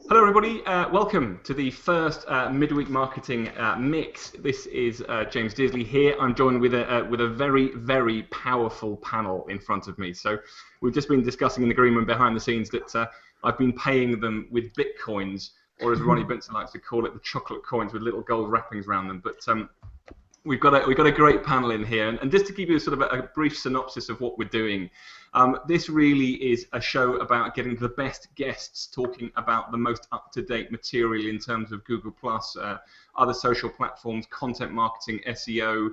Hello, everybody. Welcome to the first midweek marketing mix. This is James Dearsley here. I'm joined with a very, very powerful panel in front of me. So we've just been discussing an agreement behind the scenes that I've been paying them with bitcoins, or as Ronnie Bincer likes to call it, the chocolate coins with little gold wrappings around them. But we've got a great panel in here, and just to give you sort of a brief synopsis of what we're doing. This really is a show about getting the best guests talking about the most up-to-date material in terms of Google+, other social platforms, content marketing, SEO,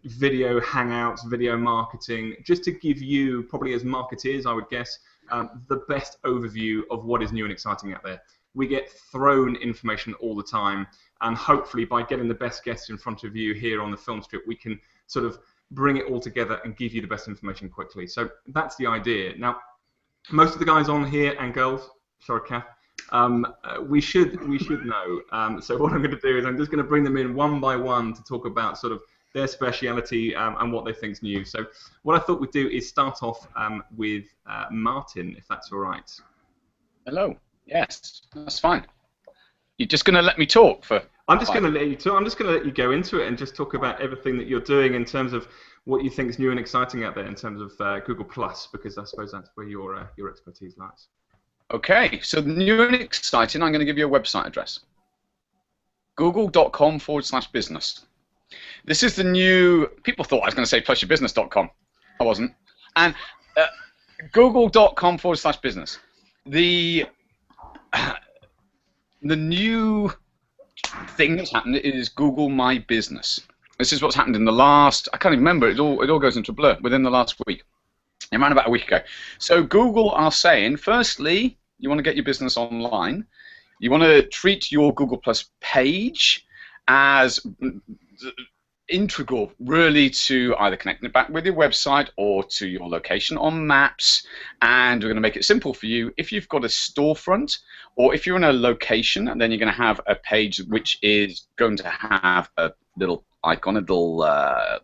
video hangouts, video marketing, just to give you, probably as marketeers, I would guess, the best overview of what is new and exciting out there. We get thrown information all the time, and hopefully by getting the best guests in front of you here on the film strip, we can sort of bring it all together and give you the best information quickly. So that's the idea. Now, most of the guys on here and girls, sorry, Kath, we should know. So what I'm going to do is I'm just going to bring them in one by one to talk about sort of their speciality and what they think's new. So what I thought we'd do is start off with Martin, if that's all right. Hello. Yes, that's fine. You're just going to let me talk for? I'm just going to let you talk. I'm just going to let you go into it and just talk about everything that you're doing in terms of what you think is new and exciting out there in terms of Google+, because I suppose that's where your expertise lies. Okay, so the new and exciting, I'm going to give you a website address. google.com/business. This is the new, people thought I was going to say plusyourbusiness.com. I wasn't. And google.com/business. The new thing that's happened is Google My Business. This is what's happened in the last, I can't even remember, it all goes into a blur, within the last week. Around about a week ago. So Google are saying, firstly, you want to get your business online. You want to treat your Google Plus page as integral, really, to either connecting it back with your website or to your location on maps. And we're going to make it simple for you. If you've got a storefront, or if you're in a location, and then you're going to have a page which is going to have a little icon, a little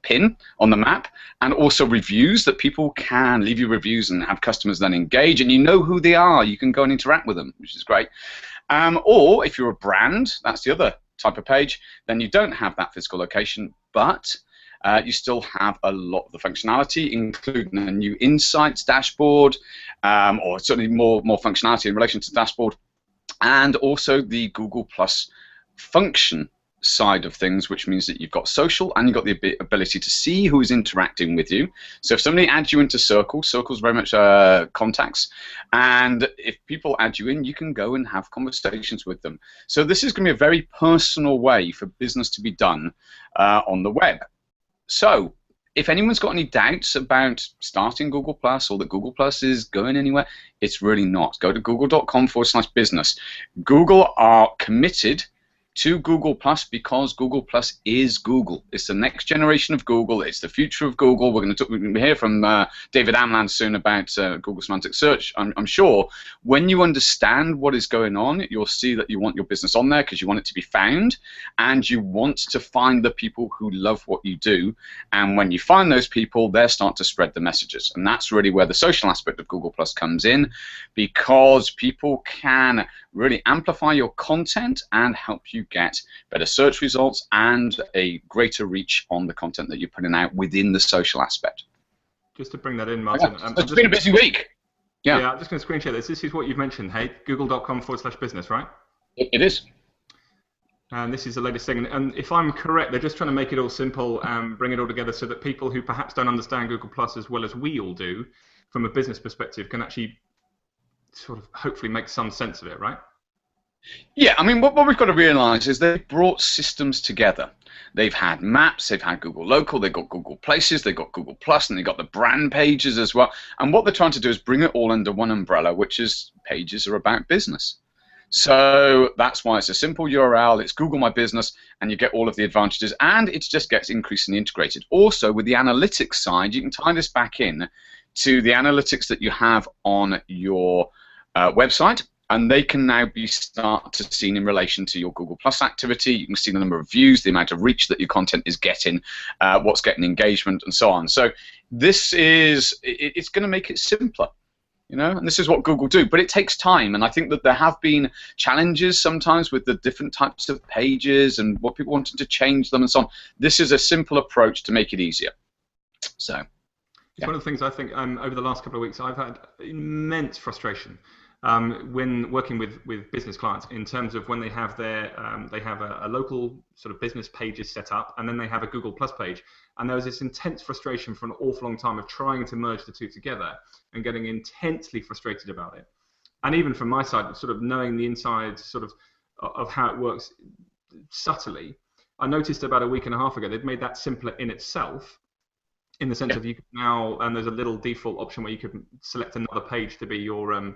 pin on the map, and also reviews that people can leave you reviews and have customers then engage, and you know who they are. You can go and interact with them, which is great. Or if you're a brand, that's the other type of page, then you don't have that physical location, but you still have a lot of the functionality, including a new insights dashboard, or certainly more functionality in relation to the dashboard, and also the Google Plus function side of things, which means that you've got social and you've got the ability to see who's interacting with you. So if somebody adds you into Circles very much contacts, and if people add you in, you can go and have conversations with them. So this is going to be a very personal way for business to be done on the web. So if anyone's got any doubts about starting Google Plus or that Google Plus is going anywhere, it's really not. Go to google.com/business. Google are committed to Google Plus because Google Plus is Google. It's the next generation of Google. It's the future of Google. We're going to hear from David Amerland soon about Google Semantic Search. I'm sure when you understand what is going on, you'll see that you want your business on there because you want it to be found, and you want to find the people who love what you do. And when you find those people, they'll start to spread the messages. And that's really where the social aspect of Google Plus comes in, because people can really amplify your content and help you get better search results and a greater reach on the content that you're putting out within the social aspect. Just to bring that in, Martin. Yeah. It's been a busy week. Yeah, I'm just going to screen share this. This is what you've mentioned, hey? Google.com/business, right? It is. And this is the latest thing. And if I'm correct, they're just trying to make it all simple and bring it all together so that people who perhaps don't understand Google Plus as well as we all do from a business perspective can actually sort of hopefully make some sense of it, right? Yeah, I mean, what we've got to realize is they've brought systems together. They've had maps, they've had Google Local, they've got Google Places, they've got Google Plus, and they've got the brand pages as well. And what they're trying to do is bring it all under one umbrella, which is pages are about business. So that's why it's a simple URL. It's Google My Business, and you get all of the advantages, and it just gets increasingly integrated. Also, with the analytics side, you can tie this back in to the analytics that you have on your website, and they can now be start to seen in relation to your Google Plus activity. You can see the number of views, the amount of reach that your content is getting, what's getting engagement, and so on. So this is, it's going to make it simpler. And this is what Google do, but it takes time, and I think that there have been challenges sometimes with the different types of pages and what people wanted to change them and so on. This is a simple approach to make it easier. So, it's one of the things I think over the last couple of weeks I've had immense frustration when working with business clients in terms of when they have their a local sort of business pages set up, and then they have a Google Plus page, and there was this intense frustration for an awful long time of trying to merge the two together and getting intensely frustrated about it. And even from my side, sort of knowing the inside sort of how it works subtly, I noticed about a week and a half ago they'd made that simpler in itself, in the sense of you can now, and there's a little default option where you could select another page to be your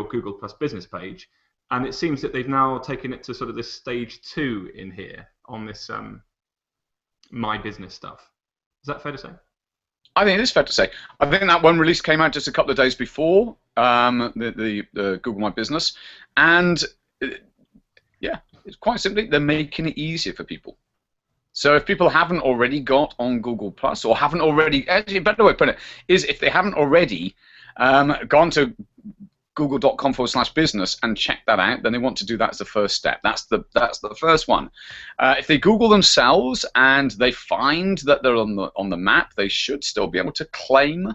Google Plus business page, and it seems that they've now taken it to sort of this stage 2 in here on this My Business stuff. Is that fair to say? I think it is fair to say. I think that one release came out just a couple of days before the Google My Business, and yeah, it's quite simply they're making it easier for people. So if people haven't already got on Google Plus, or haven't already, actually a better way to put it is if they haven't already gone to google.com/business and check that out, then they want to do that as the first step. That's the first one. If they Google themselves and they find that they're on the map, they should still be able to claim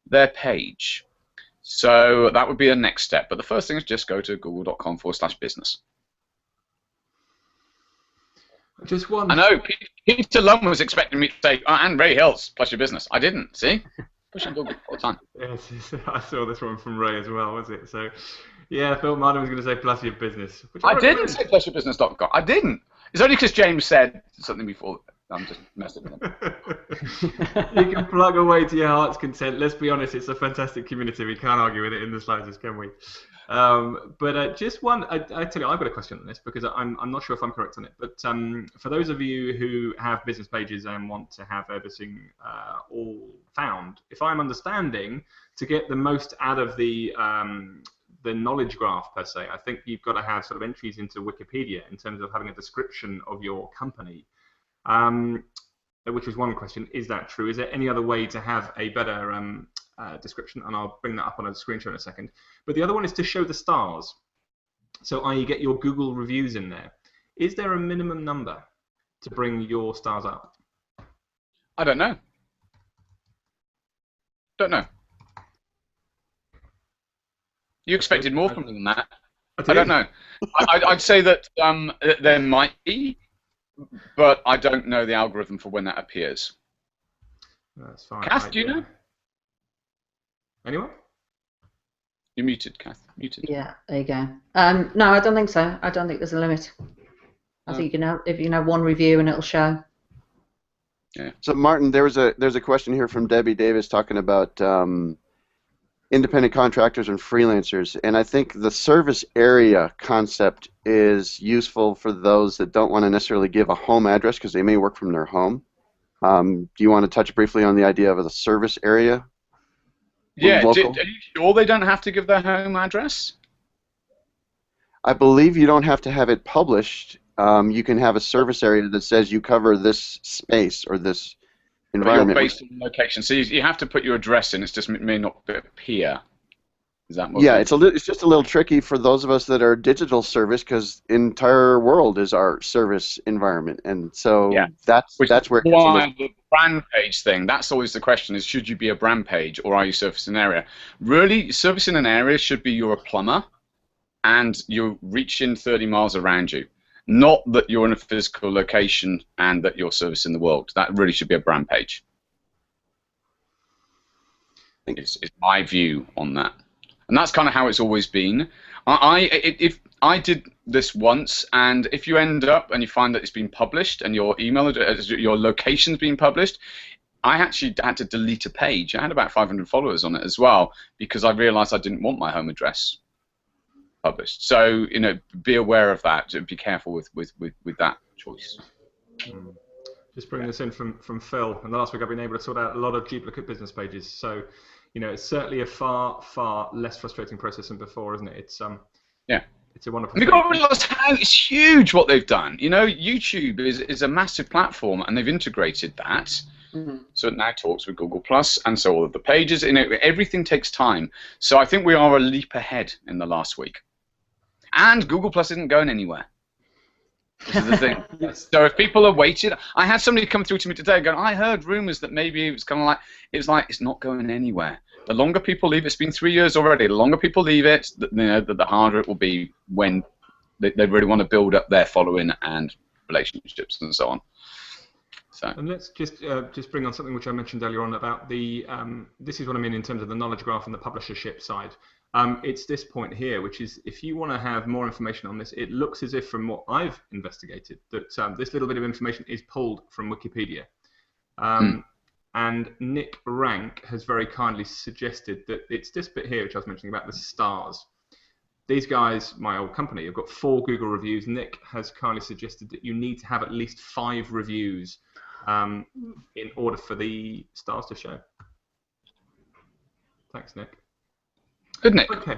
their page. So that would be the next step. But the first thing is just go to google.com/business. Just one. I know Peter Lund was expecting me to say, and Ray Hills plus your business. I didn't. See. Pushing Google all the time. Yes, I saw this one from Ray as well, was it? So, yeah, I thought Martin was going to say plus your business. I didn't say plusyourbusiness.com. I didn't. It's only because James said something before. I'm just messing with him. You can plug away to your heart's content. Let's be honest, it's a fantastic community. We can't argue with it in the slightest, can we? But just one, I tell you, I've got a question on this because I'm not sure if I'm correct on it. But for those of you who have business pages and want to have everything all found, if I'm understanding, to get the most out of the knowledge graph per se, I think you've got to have sort of entries into Wikipedia in terms of having a description of your company. Which was one question. Is that true? Is there any other way to have a better description? And I'll bring that up on a screenshot in a second. But the other one is to show the stars. So i.e. get your Google reviews in there. Is there a minimum number to bring your stars up? I don't know. You expected more from me than that. I don't know. I'd say that there might be, but I don't know the algorithm for when that appears. That's fine. Kath, do you know? Anyone? You're muted, Kath. Muted. Yeah, there you go. No, I don't think so. I don't think there's a limit. I think you can have, if you can have one review and it'll show. Yeah. So Martin, there's a question here from Debbie Davis talking about independent contractors and freelancers, and I think the service area concept is useful for those that don't want to necessarily give a home address because they may work from their home. Do you want to touch briefly on the idea of the service area? Yeah, are you sure they don't have to give their home address? I believe you don't have to have it published. You can have a service area that says you cover this space or this environment. But you're based on location, so you have to put your address in. It's just may not appear. Is that what? Yeah, it's just a little tricky for those of us that are digital service because the entire world is our service environment, and so that's where it gets why the brand page thing. That's always the question: is should you be a brand page or are you servicing an area? Really, servicing an area should be you're a plumber, and you're reaching 30 miles around you. Not that you're in a physical location and that you're servicing the world. That really should be a brand page. I think it's my view on that. And that's kind of how it's always been. If I did this once, and if you end up and you find that it's been published and your email address, your location's been published, I actually had to delete a page. I had about 500 followers on it as well because I realized I didn't want my home address published. So, be aware of that. Be careful with that choice. Just bringing this in from Phil. And last week I've been able to sort out a lot of duplicate business pages. So, it's certainly a far, far less frustrating process than before, isn't it? It's it's a wonderful. And you've got to realize how it's huge what they've done. YouTube is a massive platform, and they've integrated that. So it now talks with Google Plus, and so all of the pages, everything takes time. So I think we are a leap ahead in the last week. And Google Plus isn't going anywhere. This is the thing. Yes. So if people are waiting, I had somebody come through to me today going, I heard rumors that maybe it was kind of like, it's not going anywhere. The longer people leave, it's been 3 years already, the longer people leave it, the harder it will be when they really want to build up their following and relationships and so on. So. And let's just bring on something which I mentioned earlier on about the, this is what I mean in terms of the knowledge graph and the publishership side. It's this point here, which is if you want to have more information on this, it looks as if from what I've investigated that this little bit of information is pulled from Wikipedia. And Nick Rank has very kindly suggested that it's this bit here, which I was mentioning about the stars. These guys, my old company, have got 4 Google reviews. Nick has kindly suggested that you need to have at least 5 reviews in order for the stars to show. Thanks, Nick. Good, Nick. Okay.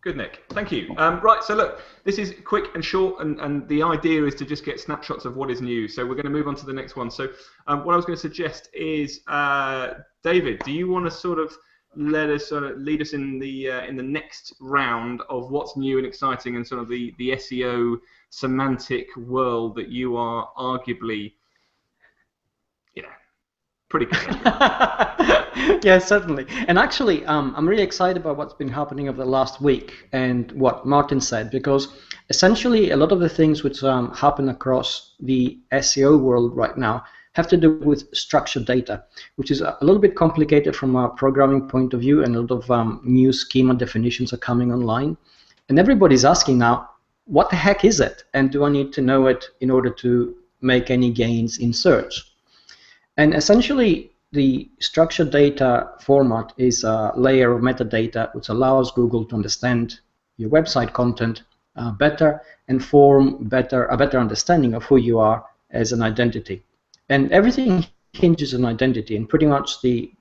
Good, Nick. Thank you. Right, so look, this is quick and short, and the idea is to just get snapshots of what is new. So we're going to move on to the next one. So what I was going to suggest is, David, do you want to sort of lead us in the next round of what's new and exciting and sort of the SEO semantic world that you are arguably, pretty good. Yeah, certainly. And actually, I'm really excited about what's been happening over the last week and what Martin said, because essentially a lot of the things which happen across the SEO world right now have to do with structured data, which is a little bit complicated from a programming point of view, and a lot of new schema definitions are coming online. And everybody's asking now, what the heck is it? And do I need to know it in order to make any gains in search? And essentially, the structured data format is a layer of metadata which allows Google to understand your website content better and form a better understanding of who you are as an identity. And everything hinges on identity, and pretty much the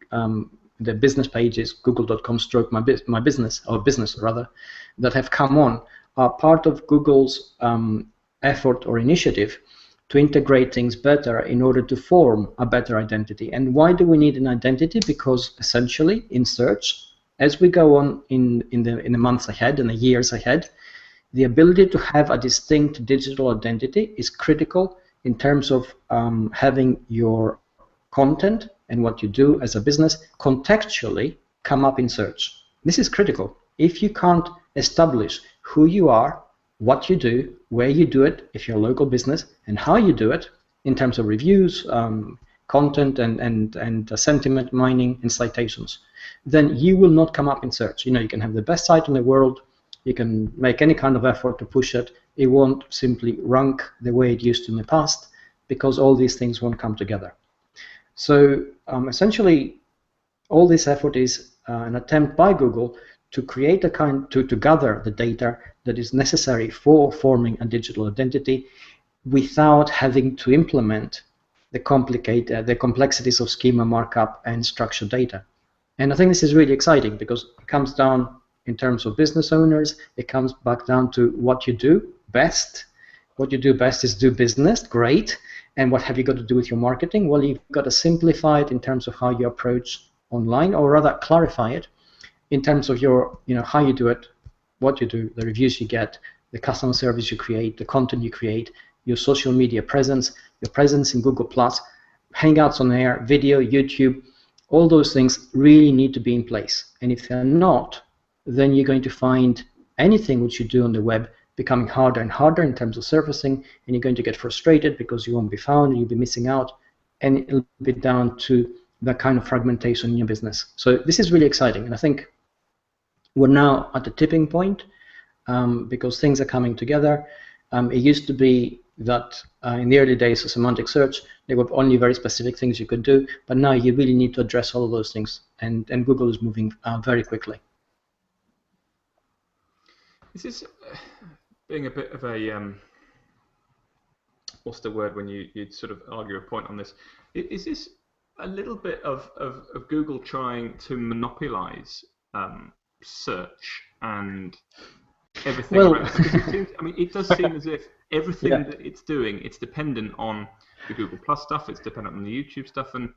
business pages, google.com/my business, or business rather, that have come on are part of Google's effort or initiative to integrate things better in order to form a better identity. And why do we need an identity? Because essentially in search, as we go on in the months ahead and the years ahead, the ability to have a distinct digital identity is critical in terms of having your content and what you do as a business contextually come up in search. This is critical. If you can't establish who you are, what you do, where you do it, if you're a local business, and how you do it in terms of reviews, content, and sentiment mining and citations, then you will not come up in search. You can have the best site in the world, you can make any kind of effort to push it, it won't simply rank the way it used to in the past, because all these things won't come together. So essentially, all this effort is an attempt by Google to create to gather the data that is necessary for forming a digital identity without having to implement the complexities of schema markup and structured data. And I think this is really exciting because it comes down in terms of business owners, it comes back down to what you do best. What you do best is do business, great. And what have you got to do with your marketing? Well, you've got to simplify it in terms of how you approach online, or rather clarify it in terms of your, how you do it, what you do, the reviews you get, the customer service you create, the content you create, your social media presence, your presence in Google+, Hangouts on air, video, YouTube, all those things really need to be in place. And if they're not, then you're going to find anything which you do on the web becoming harder and harder in terms of surfacing, and you're going to get frustrated because you won't be found, and you'll be missing out, and it'll be down to that kind of fragmentation in your business. So this is really exciting, and I think we're now at the tipping point because things are coming together. It used to be that in the early days of semantic search, there were only very specific things you could do, but now you really need to address all of those things, and Google is moving very quickly. This is being a bit of a, what's the word when you sort of argue a point on this? Is this a little bit of Google trying to monopolize search and everything Well, around? Because it seems, I mean, it does seem as if everything that it's doing, it's dependent on the Google Plus stuff, it's dependent on the YouTube stuff, and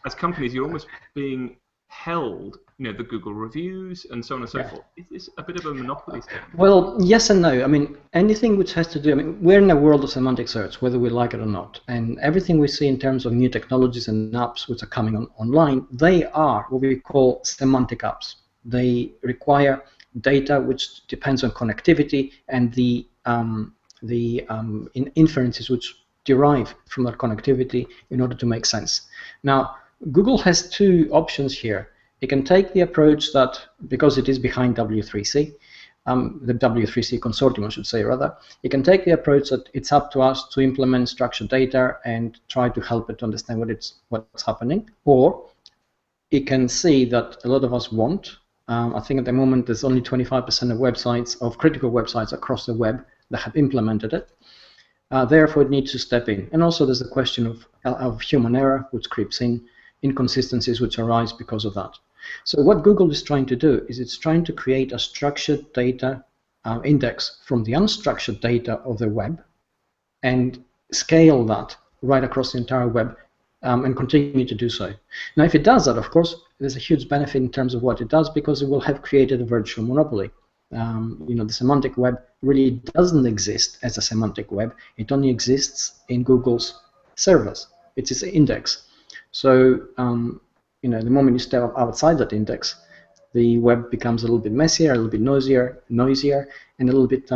as companies, you're almost being held, the Google reviews and so on and so forth. It's a bit of a monopoly thing. Well, yes and no. I mean, anything which has to do, I mean, we're in a world of semantic search, whether we like it or not. And everything we see in terms of new technologies and apps which are coming online, they are what we call semantic apps. They require data which depends on connectivity and the inferences which derive from that connectivity in order to make sense. Now, Google has two options here. It can take the approach that, because it is behind W3C, the W3C consortium, I should say, rather, it can take the approach that it's up to us to implement structured data and try to help it to understand what's happening, or it can see that a lot of us want. I think at the moment there's only 25% of websites, of critical websites across the web that have implemented it. Therefore, it needs to step in. And also there's the question of human error, which creeps in, inconsistencies which arise because of that. So what Google is trying to do is it's trying to create a structured data index from the unstructured data of the web and scale that right across the entire web and continue to do so. Now, if it does that, of course, there's a huge benefit in terms of what it does because it will have created a virtual monopoly. The semantic web really doesn't exist as a semantic web. It only exists in Google's servers. It's its index. So, the moment you step outside that index, the web becomes a little bit messier, a little bit noisier, and a little bit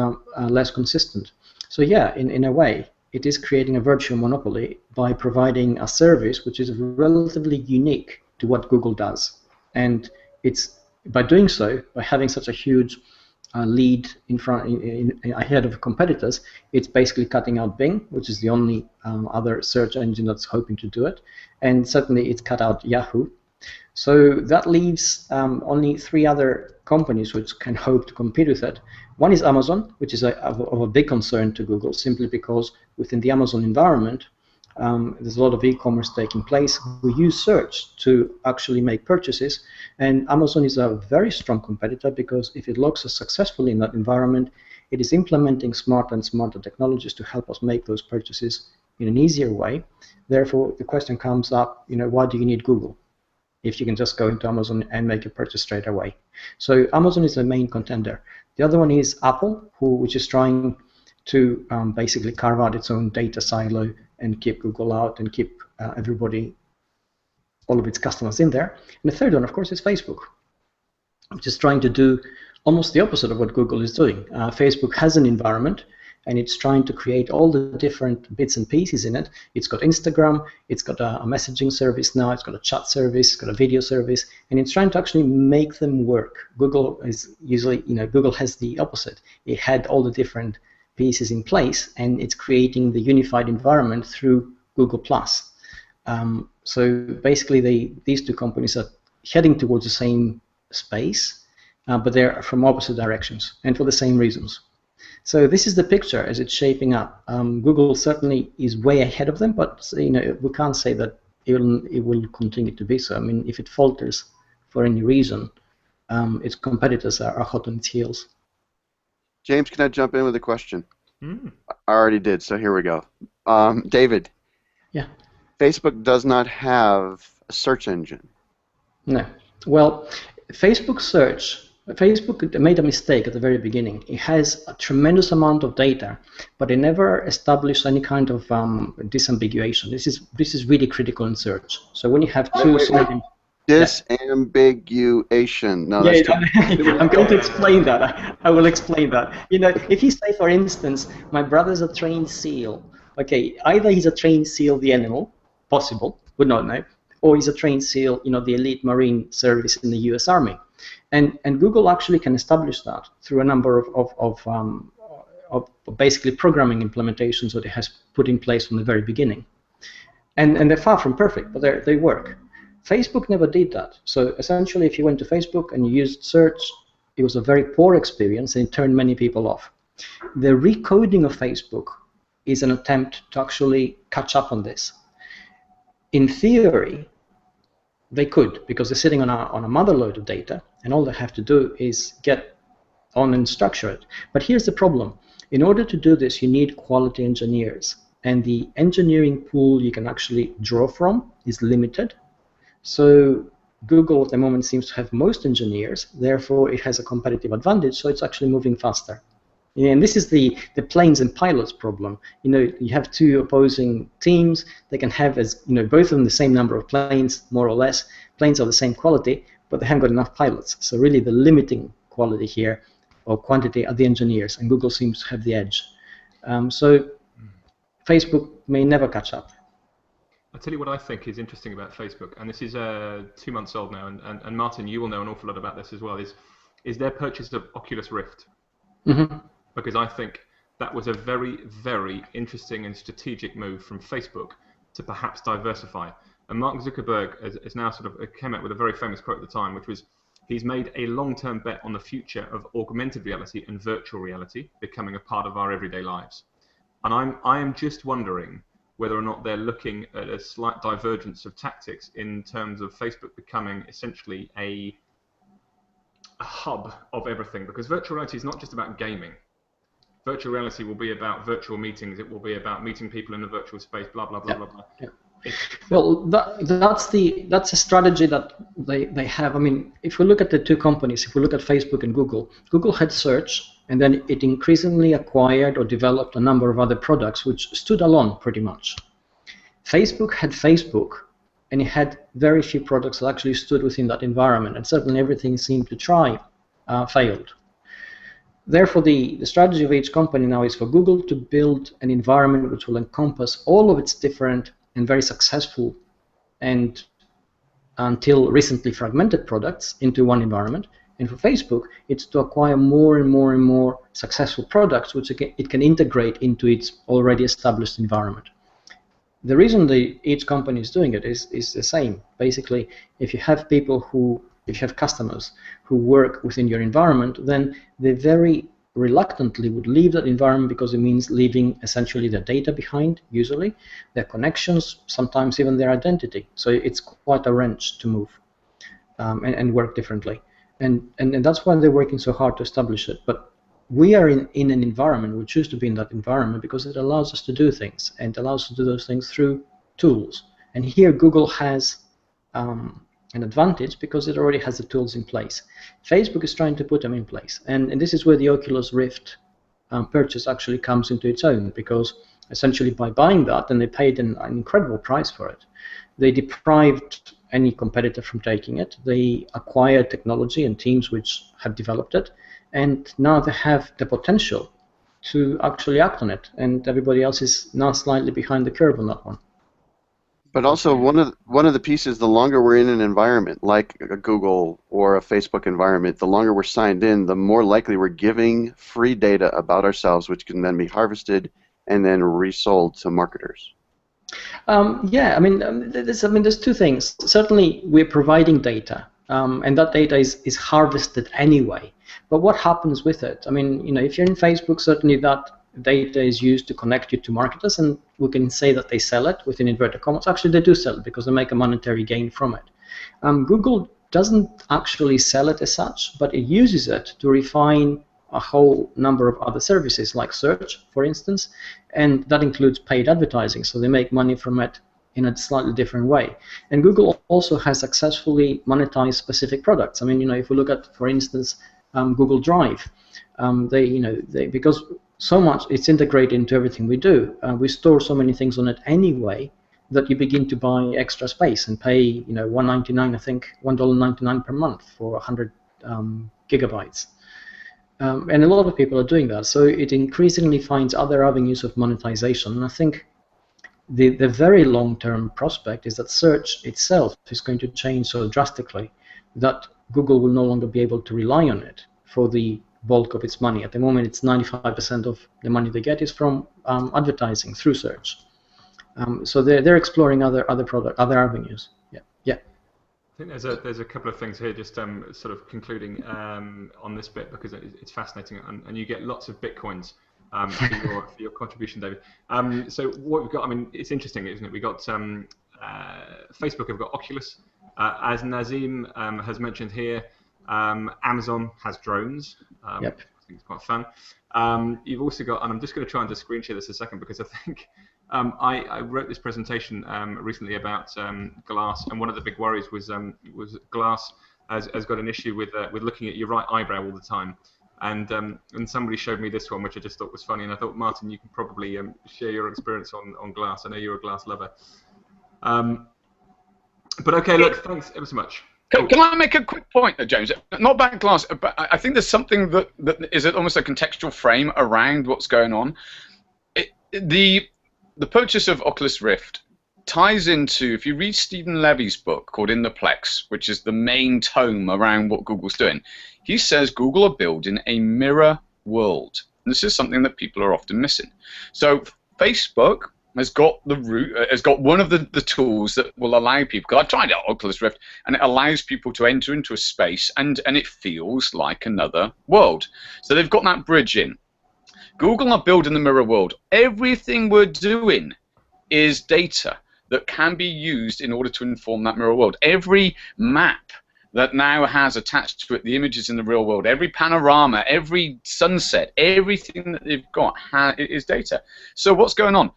less consistent. So yeah, in a way, it is creating a virtual monopoly by providing a service which is relatively unique to what Google does. And it's by doing so, by having such a huge lead in front, ahead of competitors, it's basically cutting out Bing, which is the only other search engine that's hoping to do it, and certainly it's cut out Yahoo. So that leaves only 3 other companies which can hope to compete with it. One is Amazon, which is of a big concern to Google, simply because within the Amazon environment, there's a lot of e-commerce taking place. We use search to actually make purchases, and Amazon is a very strong competitor because if it looks successfully in that environment, it is implementing smarter and smarter technologies to help us make those purchases in an easier way. Therefore, the question comes up, why do you need Google if you can just go into Amazon and make a purchase straight away? So Amazon is the main contender. The other one is Apple, which is trying to basically carve out its own data silo and keep Google out and keep all of its customers in there. And the third one, of course, is Facebook, which is trying to do almost the opposite of what Google is doing. Facebook has an environment, and it's trying to create all the different bits and pieces in it. It's got Instagram, it's got a messaging service now, it's got a chat service, it's got a video service, and it's trying to actually make them work. Google is usually, Google has the opposite. It had all the different pieces in place, and it's creating the unified environment through Google+. So basically, these two companies are heading towards the same space, but they're from opposite directions, and for the same reasons. So this is the picture as it's shaping up. Google certainly is way ahead of them, but we can't say that it will continue to be so. I mean, if it falters for any reason, its competitors are hot on its heels. James, can I jump in with a question? I already did, so here we go. David. Yeah. Facebook does not have a search engine. No. Well, Facebook made a mistake at the very beginning. It has a tremendous amount of data, but it never established any kind of disambiguation. This is really critical in search. So when you have two disambiguation. No, that's I'm going to explain that. I will explain that. If you say, for instance, my brother's a trained SEAL, okay, either he's a trained SEAL, the animal, possible, would not know, or he's a trained SEAL, the elite Marine service in the U.S. Army. And Google actually can establish that through a number of basically programming implementations that it has put in place from the very beginning. And they're far from perfect, but they work. Facebook never did that. So essentially, if you went to Facebook and you used search, it was a very poor experience and it turned many people off. The recoding of Facebook is an attempt to actually catch up on this. In theory, they could, because they're sitting on a mother load of data, and all they have to do is get on and structure it. But here's the problem. In order to do this, you need quality engineers. And the engineering pool you can actually draw from is limited. So Google at the moment seems to have most engineers, therefore it has a competitive advantage, so it's actually moving faster. And this is the planes and pilots problem. You have two opposing teams. They can have, both of them the same number of planes, more or less. Planes are the same quality, but they haven't got enough pilots. So really the limiting quality here, or quantity, are the engineers, and Google seems to have the edge. So Facebook may never catch up. I'll tell you what I think is interesting about Facebook, and this is 2 months old now, and Martin, you will know an awful lot about this as well, is their purchase of Oculus Rift. Mm-hmm. Because I think that was a very, very interesting and strategic move from Facebook to perhaps diversify. And Mark Zuckerberg has now sort of came out with a very famous quote at the time, which was, he's made a long-term bet on the future of augmented reality and virtual reality becoming a part of our everyday lives. And I am just wondering whether or not they're looking at a slight divergence of tactics in terms of Facebook becoming essentially a hub of everything, because virtual reality is not just about gaming. Virtual reality will be about virtual meetings. It will be about meeting people in a virtual space. Blah blah blah blah blah. Yeah. Well, that's a strategy that they have. I mean, if we look at the two companies, if we look at Facebook and Google, Google had search, and then it increasingly acquired or developed a number of other products which stood alone pretty much. Facebook had Facebook, and it had very few products that actually stood within that environment, and certainly everything seemed to try failed. Therefore, the strategy of each company now is for Google to build an environment which will encompass all of its different and very successful and until recently fragmented products into one environment. And for Facebook, it's to acquire more and more and more successful products which it can integrate into its already established environment. The reason each company is doing it is the same. Basically, if you have customers who work within your environment, then they very reluctantly would leave that environment because it means leaving essentially their data behind, usually, their connections, sometimes even their identity. So it's quite a wrench to move and work differently. And that's why they're working so hard to establish it. But we are in an environment, we choose to be in that environment because it allows us to do things, and allows us to do those things through tools. And here Google has an advantage because it already has the tools in place. Facebook is trying to put them in place. And this is where the Oculus Rift purchase actually comes into its own, because essentially by buying that, and they paid an incredible price for it, they deprived any competitor from taking it. They acquired technology and teams which had developed it, and now they have the potential to actually act on it, and everybody else is now slightly behind the curve on that one. But also, one of the pieces, the longer we're in an environment, like a Google or a Facebook environment, the longer we're signed in, the more likely we're giving free data about ourselves, which can then be harvested and then resold to marketers. Yeah, there's two things. Certainly, we're providing data, and that data is harvested anyway. But what happens with it? I mean, if you're in Facebook, certainly that data is used to connect you to marketers, and we can say that they sell it within inverted commas. Actually, they do sell it because they make a monetary gain from it. Google doesn't actually sell it as such, but it uses it to refine a whole number of other services, like search, for instance, and that includes paid advertising, so they make money from it in a slightly different way. And Google also has successfully monetized specific products. I mean, if we look at, for instance, Google Drive, because so much it's integrated into everything we do. We store so many things on it anyway that you begin to buy extra space and pay, $1.99, I think, $1.99 per month for 100 gigabytes. And a lot of people are doing that. So it increasingly finds other avenues of monetization. And I think the very long-term prospect is that search itself is going to change so drastically that Google will no longer be able to rely on it for the bulk of its money. At the moment, it's 95% of the money they get is from advertising through search. So they're exploring other avenues. Yeah. I think there's a couple of things here, just sort of concluding on this bit, because it's fascinating, and you get lots of bitcoins for your contribution, David. So what we've got, I mean, it's interesting, isn't it? We got Facebook have got Oculus, as Nazim has mentioned here. Amazon has drones. Yep. I think it's quite fun. You've also got, and I'm just going to try and just screen share this a second because I think I wrote this presentation recently about glass, and one of the big worries was glass has got an issue with looking at your right eyebrow all the time. And somebody showed me this one, which I just thought was funny, and I thought, Martin, you can probably share your experience on glass. I know you're a glass lover. But okay, look, thanks ever so much. Can I make a quick point there, James? Not about glass, but I think there's something that is almost a contextual frame around what's going on. The purchase of Oculus Rift ties into, if you read Stephen Levy's book called In the Plex, which is the main tome around what Google's doing, he says Google are building a mirror world. And this is something that people are often missing. So Facebook has got one of the tools that will allow people, because I've tried out Oculus Rift, and it allows people to enter into a space, and it feels like another world. So they've got that bridge in. Google are building the mirror world. Everything we're doing is data that can be used in order to inform that mirror world. Every map that now has attached to it the images in the real world, every panorama, every sunset, everything that they've got is data. So what's going on?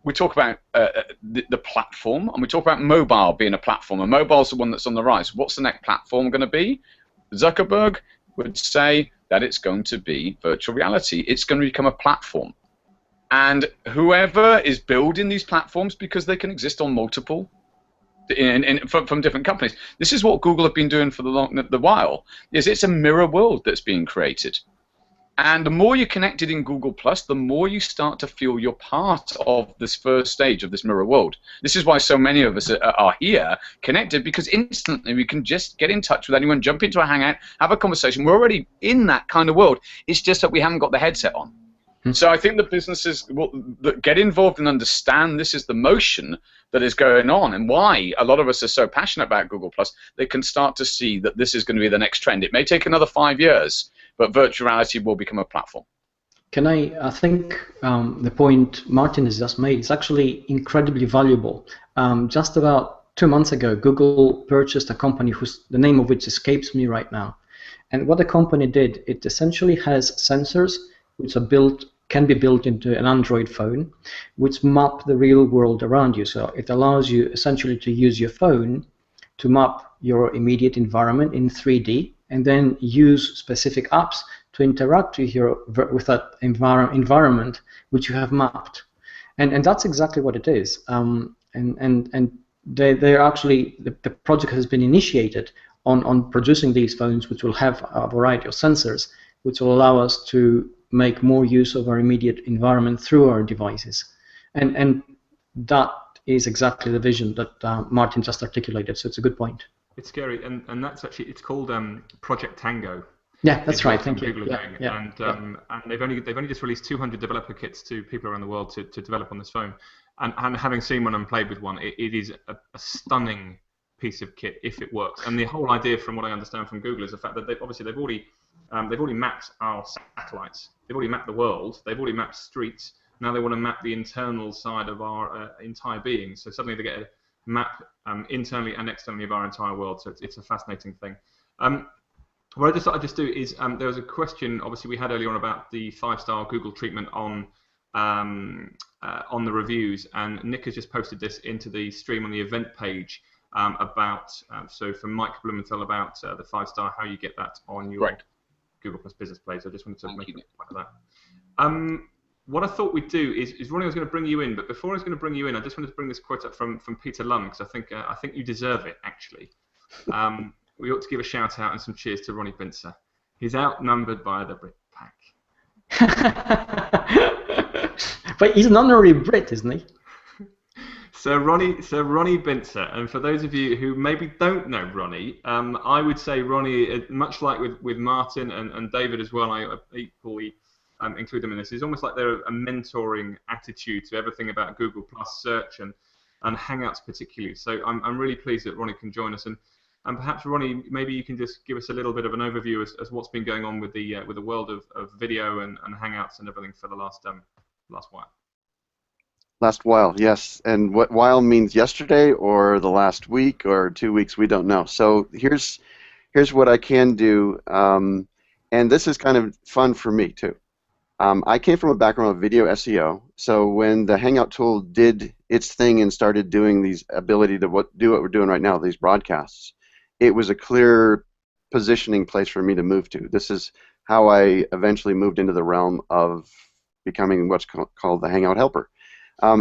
We talk about the platform, and we talk about mobile being a platform, and mobile's the one that's on the rise. What's the next platform going to be? Zuckerberg would say that it's going to be virtual reality. It's going to become a platform. And whoever is building these platforms, because they can exist on multiple, from different companies, this is what Google have been doing for the while, is it's a mirror world that's being created. And the more you're connected in Google+, the more you start to feel you're part of this first stage of this mirror world. This is why so many of us are here connected, because instantly we can just get in touch with anyone, jump into a Hangout, have a conversation. We're already in that kind of world. It's just that we haven't got the headset on. So I think the businesses that get involved and understand this is the motion that is going on, and why a lot of us are so passionate about Google+, they can start to see that this is going to be the next trend. It may take another 5 years, but virtual reality will become a platform. I think the point Martin has just made is actually incredibly valuable. Just about 2 months ago, Google purchased a company the name of which escapes me right now. And what the company did, it essentially has sensors which can be built into an Android phone, which map the real world around you. So it allows you essentially to use your phone to map your immediate environment in 3D, and then use specific apps to interact with that environment which you have mapped. And that's exactly what it is. And they're actually, the project has been initiated on producing these phones, which will have a variety of sensors, which will allow us to make more use of our immediate environment through our devices. And that is exactly the vision that Martin just articulated, so it's a good point. It's scary, and that's actually, it's called Project Tango. Yeah, that's right. Thank you. And they've only just released 200 developer kits to people around the world to develop on this phone. And having seen one and played with one, it is a stunning piece of kit if it works. And the whole idea, from what I understand from Google, is the fact that they've already mapped our satellites. They've already mapped the world. They've already mapped streets. Now they want to map the internal side of our entire being. So suddenly they get a map internally and externally of our entire world. So it's a fascinating thing. What I just thought I'd just do is, there was a question, obviously, we had earlier on about the 5-star Google treatment on the reviews, and Nick has just posted this into the stream on the event page so from Mike Blumenthal about the 5-star, how you get that on your Google Plus Business page. So I just wanted to make a point of that. What I thought we'd do is Ronnie was going to bring you in, but before I was going to bring you in, I just wanted to bring this quote up from Peter Lund, because I think you deserve it, actually. We ought to give a shout out and some cheers to Ronnie Bincer. He's outnumbered by the Brit pack. But he's an honorary Brit, isn't he? So Ronnie Bincer, and for those of you who maybe don't know Ronnie, I would say Ronnie, much like with Martin and David as well, I equally include them in this, is almost like they're a mentoring attitude to everything about Google Plus search and Hangouts particularly. So I'm really pleased that Ronnie can join us, and perhaps Ronnie, maybe you can just give us a little bit of an overview as what's been going on with the world of video and Hangouts and everything for the last while. Last while, yes. And what while means yesterday or the last week or 2 weeks, we don't know. So here's here's what I can do, and this is kind of fun for me too. I came from a background of video SEO, so when the Hangout tool did its thing and started doing these ability to do what we're doing right now, these broadcasts, it was a clear positioning place for me to move to. This is how I eventually moved into the realm of becoming what's called the Hangout helper.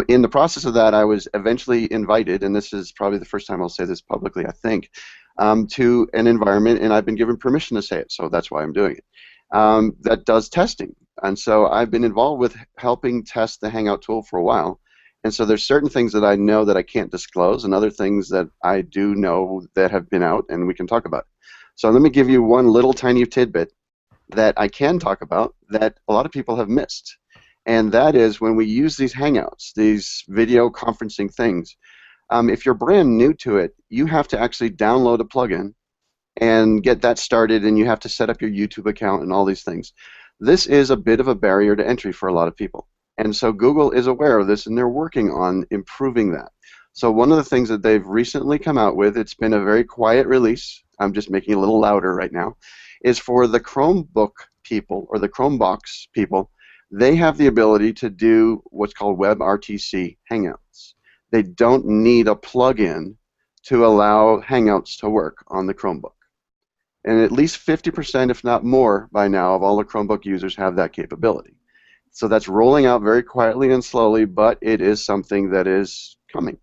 In the process of that, I was eventually invited, and this is probably the first time I'll say this publicly, I think, to an environment, and I've been given permission to say it, so that's why I'm doing it, that does testing. And so I've been involved with helping test the Hangout tool for a while, and so there's certain things that I know that I can't disclose, and other things that I do know that have been out, and we can talk about. So let me give you one little tiny tidbit that I can talk about that a lot of people have missed. And that is when we use these Hangouts, these video conferencing things, if you're brand new to it, you have to actually download a plugin and get that started, and you have to set up your YouTube account and all these things. This is a bit of a barrier to entry for a lot of people. And so Google is aware of this, and they're working on improving that. So one of the things that they've recently come out with, it's been a very quiet release, I'm just making it a little louder right now, is for the Chromebook people, or the Chromebox people, they have the ability to do what's called WebRTC Hangouts. They don't need a plugin to allow Hangouts to work on the Chromebook. And at least 50%, if not more, by now, of all the Chromebook users have that capability. So that's rolling out very quietly and slowly, but it is something that is coming.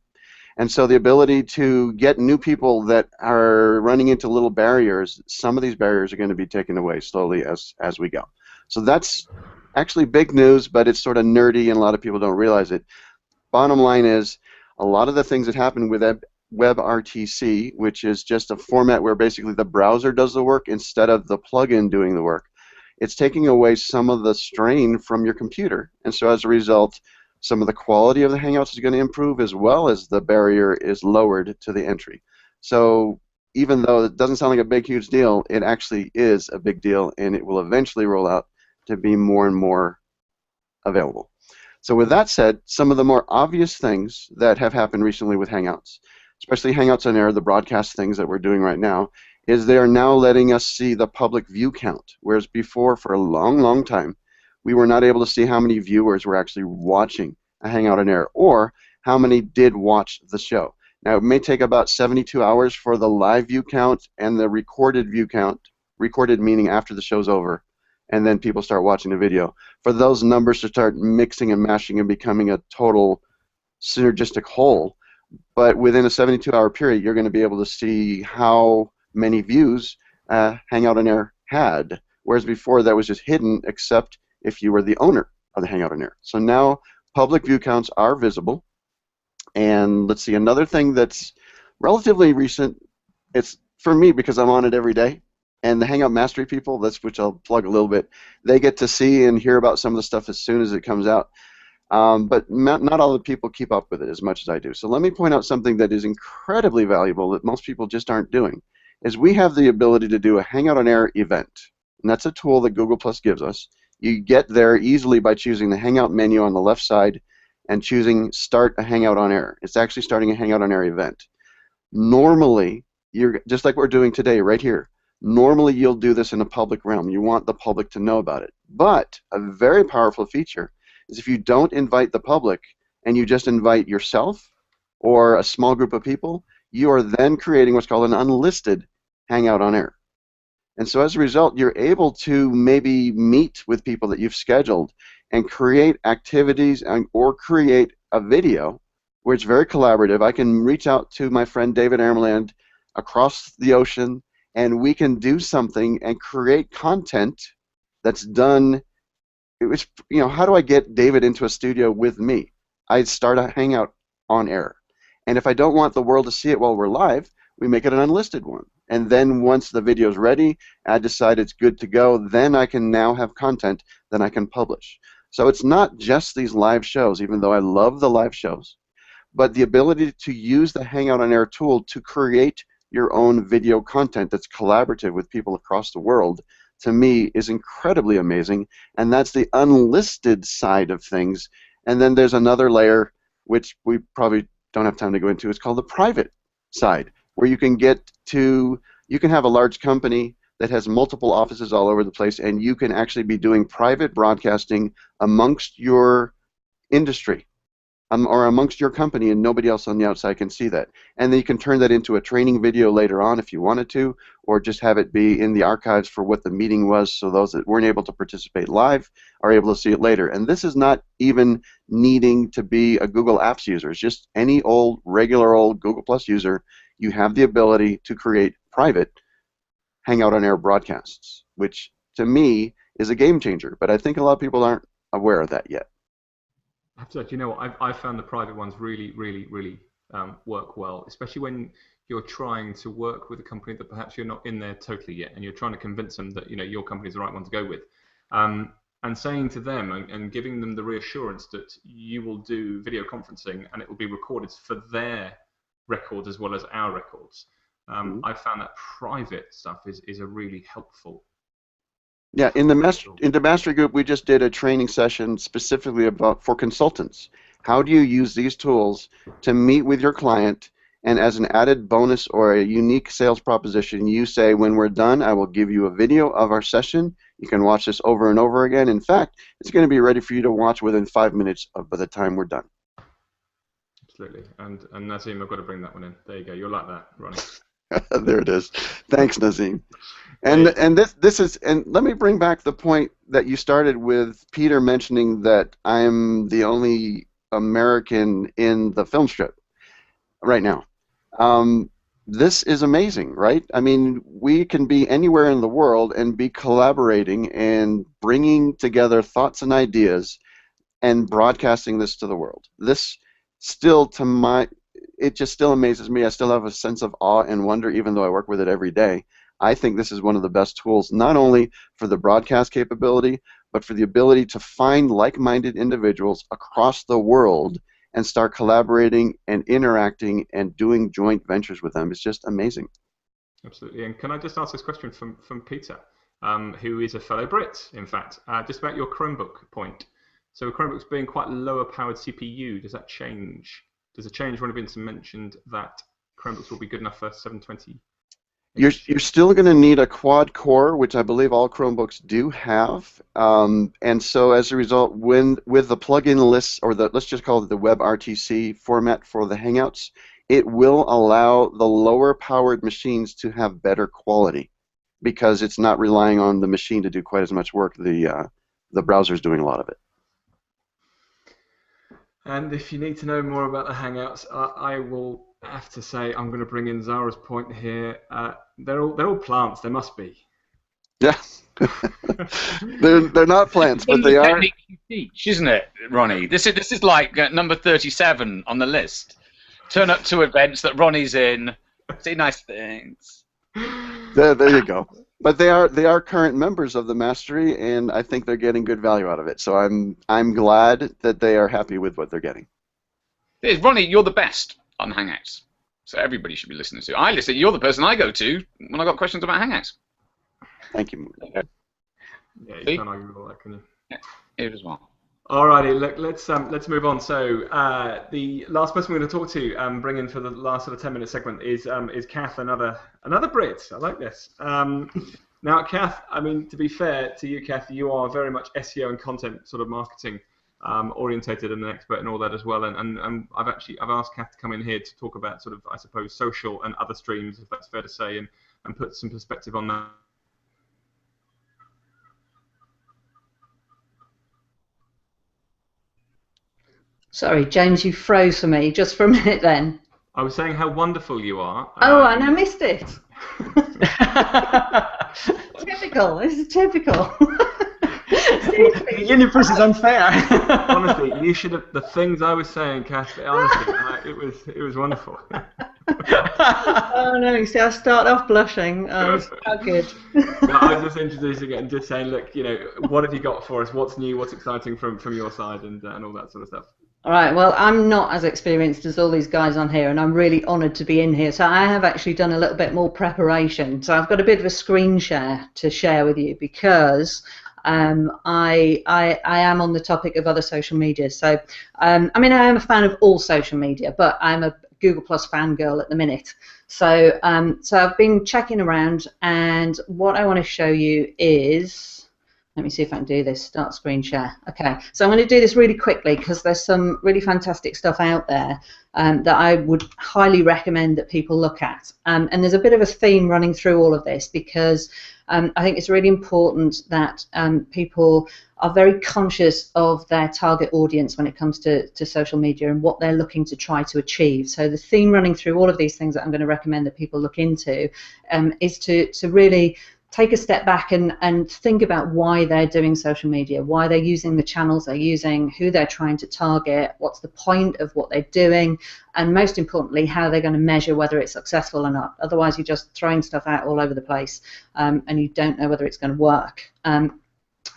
And so the ability to get new people that are running into little barriers, some of these barriers are going to be taken away slowly as we go. So that's actually big news, but it's sort of nerdy and a lot of people don't realize it. Bottom line is, a lot of the things that happen with WebRTC, which is just a format where basically the browser does the work instead of the plugin doing the work, it's taking away some of the strain from your computer. And so as a result, some of the quality of the Hangouts is going to improve, as well as the barrier is lowered to the entry. So even though it doesn't sound like a big, huge deal, it actually is a big deal, and it will eventually roll out to be more and more available. So with that said, some of the more obvious things that have happened recently with Hangouts, especially Hangouts on Air, the broadcast things that we're doing right now, is they are now letting us see the public view count, whereas before, for a long, long time, we were not able to see how many viewers were actually watching a Hangout on Air, or how many did watch the show. Now, it may take about 72 hours for the live view count and the recorded view count, recorded meaning after the show's over, and then people start watching the video, for those numbers to start mixing and mashing and becoming a total synergistic whole. But within a 72-hour period, you're going to be able to see how many views Hangout on Air had, whereas before that was just hidden except if you were the owner of the Hangout on Air. So now public view counts are visible. And let's see, another thing that's relatively recent, it's for me because I'm on it every day, and the Hangout Mastery people, which I'll plug a little bit, they get to see and hear about some of the stuff as soon as it comes out. But not all the people keep up with it as much as I do. So let me point out something that is incredibly valuable that most people just aren't doing, is we have the ability to do a Hangout on Air event. And that's a tool that Google Plus gives us. You get there easily by choosing the Hangout menu on the left side and choosing Start a Hangout on Air. It's actually starting a Hangout on Air event. Normally, you're just like we're doing today right here. Normally, you'll do this in a public realm. You want the public to know about it. But a very powerful feature is if you don't invite the public and you just invite yourself or a small group of people, you are then creating what's called an unlisted Hangout on Air. And so as a result, you're able to maybe meet with people that you've scheduled and create activities or create a video where it's very collaborative. I can reach out to my friend David Amerland across the ocean, and we can do something and create content that's done. It was, how do I get David into a studio with me? I start a Hangout on Air. And if I don't want the world to see it while we're live, we make it an unlisted one. And then once the video's ready, I decide it's good to go, then I can now have content that I can publish. So it's not just these live shows, even though I love the live shows, but the ability to use the Hangout on Air tool to create your own video content that's collaborative with people across the world, to me, is incredibly amazing. And that's the unlisted side of things. And then there's another layer, which we probably don't have time to go into. It's called the private side, where you can get to You can have a large company that has multiple offices all over the place, and you can actually be doing private broadcasting amongst your industry or amongst your company, and nobody else on the outside can see that. And then you can turn that into a training video later on if you wanted to, or just have it be in the archives for what the meeting was, so those that weren't able to participate live are able to see it later. And this is not even needing to be a Google Apps user. It's just any old, regular old Google Plus user. You have the ability to create private Hangout on Air broadcasts, which to me is a game changer. But I think a lot of people aren't aware of that yet. Absolutely. You know what? I've found the private ones really work well, especially when you're trying to work with a company that perhaps you're not in there totally yet, and you're trying to convince them that your company is the right one to go with, and saying to them and giving them the reassurance that you will do video conferencing and it will be recorded for their records as well as our records. I've found that private stuff is a really helpful. Yeah, in the mastery group, we just did a training session specifically for consultants. How do you use these tools to meet with your client, and as an added bonus or a unique sales proposition, you say, when we're done, I will give you a video of our session. You can watch this over and over again. In fact, it's going to be ready for you to watch within 5 minutes by the time we're done. Absolutely. And Nazim, I've got to bring that one in. There you go. You'll like that, Ronnie. There it is. Thanks, Nazim. And this is, and let me bring back the point that you started with Peter mentioning that I'm the only American in the film strip right now. This is amazing, right? I mean, we can be anywhere in the world and be collaborating and bringing together thoughts and ideas and broadcasting this to the world. This still, it just still amazes me. I still have a sense of awe and wonder, even though I work with it every day. I think this is one of the best tools, not only for the broadcast capability, but for the ability to find like-minded individuals across the world and start collaborating and interacting and doing joint ventures with them. It's just amazing. Absolutely. And can I just ask this question from Peter, who is a fellow Brit, in fact, just about your Chromebook point. So Chromebooks being quite lower-powered CPU, does that change? Does it change when Bincer mentioned that Chromebooks will be good enough for 720? You're still going to need a quad core, which I believe all Chromebooks do have, and so as a result, with the plug-in list, or let's just call it the WebRTC format for the Hangouts, it will allow the lower-powered machines to have better quality because it's not relying on the machine to do quite as much work. The browser's doing a lot of it. And if you need to know more about the Hangouts, I will have to say I'm going to bring in Zara's point here. They're all plants. They must be. Yeah, they're not plants, but they are. You teach, isn't it, Ronnie? This is like number 37 on the list. Turn up to events that Ronnie's in. See nice things. There you go. But they are current members of the Mastery, and I think they're getting good value out of it. So I'm glad that they are happy with what they're getting. Ronnie, you're the best on Hangouts, so everybody should be listening to. I listen. You're the person I go to when I got questions about Hangouts. Thank you. Yeah, you can't argue with all that, can you? Yeah, it as well. Alrighty, let's move on. So the last person we're going to talk to, bring in for the last sort of 10-minute segment is Kath, another Brit. I like this. Now, Kath, I mean, to be fair to you, Kath, you are very much SEO and content sort of marketing orientated and an expert in all that as well. And I've asked Kath to come in here to talk about sort of, I suppose, social and other streams, if that's fair to say, and put some perspective on that. Sorry, James, you froze for me just for a minute then. I was saying how wonderful you are. Oh, and I missed it. Typical. This is typical. The universe is unfair. Honestly, you should have. The things I was saying, Kath. Honestly, it was wonderful. Oh no! See, I start off blushing. Oh, how good. No, I was just introducing it and just saying, look, what have you got for us? What's new? What's exciting from your side, and all that sort of stuff. All right, well, I'm not as experienced as all these guys on here, and I'm really honoured to be in here. So I have actually done a little bit more preparation. So I've got a bit of a screen share to share with you because I am on the topic of other social media. So, I mean, I am a fan of all social media, but I'm a Google Plus fangirl at the minute. So, so I've been checking around, and what I want to show you is, let me see if I can do this, start screen share. Okay, so I'm going to do this really quickly because there's some really fantastic stuff out there that I would highly recommend that people look at. And there's a bit of a theme running through all of this because I think it's really important that people are very conscious of their target audience when it comes to social media and what they're looking to try to achieve. So the theme running through all of these things that I'm going to recommend that people look into is to really take a step back and think about why they're doing social media, why they're using the channels they're using, who they're trying to target, what's the point of what they're doing, and most importantly, how they're going to measure whether it's successful or not. Otherwise, you're just throwing stuff out all over the place and you don't know whether it's going to work.